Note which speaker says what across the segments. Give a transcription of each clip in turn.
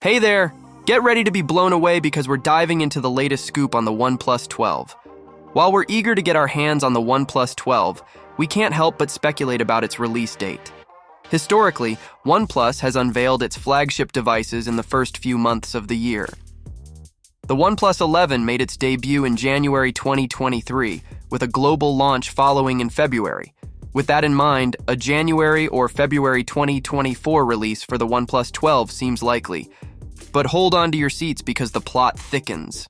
Speaker 1: Hey there! Get ready to be blown away because we're diving into the latest scoop on the Oneplus 12. While we're eager to get our hands on the Oneplus 12, we can't help but speculate about its release date. Historically, OnePlus has unveiled its flagship devices in the first few months of the year. The OnePlus 11 made its debut in January 2023, with a global launch following in February. With that in mind, a January or February 2024 release for the OnePlus 12 seems likely. But hold on to your seats because the plot thickens.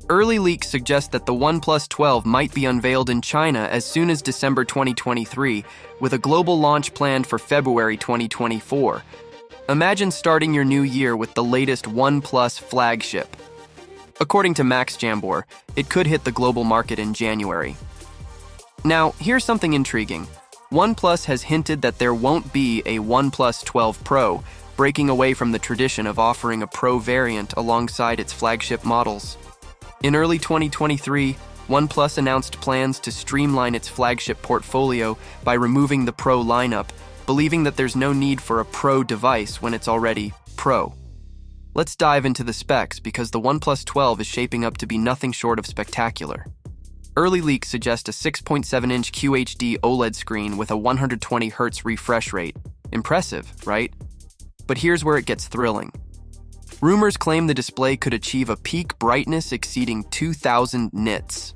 Speaker 1: Early leaks suggest that the OnePlus 12 might be unveiled in China as soon as December 2023, with a global launch planned for February 2024. Imagine starting your new year with the latest OnePlus flagship. According to Max Jambor, it could hit the global market in January. Now, here's something intriguing. OnePlus has hinted that there won't be a OnePlus 12 Pro, breaking away from the tradition of offering a Pro variant alongside its flagship models. In early 2023, OnePlus announced plans to streamline its flagship portfolio by removing the Pro lineup, believing that there's no need for a Pro device when it's already Pro. Let's dive into the specs because the OnePlus 12 is shaping up to be nothing short of spectacular. Early leaks suggest a 6.7-inch QHD OLED screen with a 120Hz refresh rate. Impressive, right? But here's where it gets thrilling. Rumors claim the display could achieve a peak brightness exceeding 2,000 nits.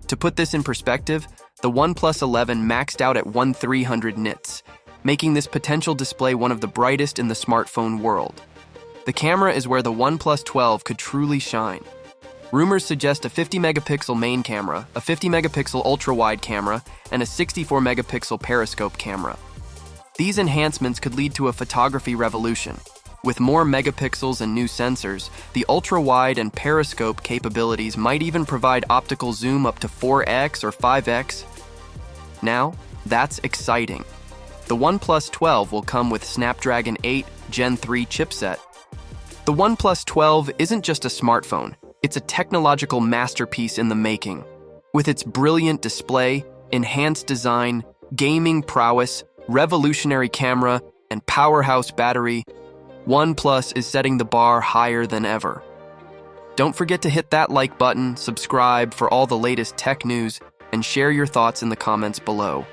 Speaker 1: To put this in perspective, the OnePlus 11 maxed out at 1,300 nits, making this potential display one of the brightest in the smartphone world. The camera is where the OnePlus 12 could truly shine. Rumors suggest a 50-megapixel main camera, a 50-megapixel ultra-wide camera, and a 64-megapixel periscope camera. These enhancements could lead to a photography revolution. With more megapixels and new sensors, the ultra-wide and periscope capabilities might even provide optical zoom up to 4x or 5x. Now, that's exciting. The OnePlus 12 will come with Snapdragon 8 Gen 3 chipset. The OnePlus 12 isn't just a smartphone, it's a technological masterpiece in the making. With its brilliant display, enhanced design, gaming prowess, revolutionary camera, and powerhouse battery, OnePlus is setting the bar higher than ever. Don't forget to hit that like button, subscribe for all the latest tech news, and share your thoughts in the comments below.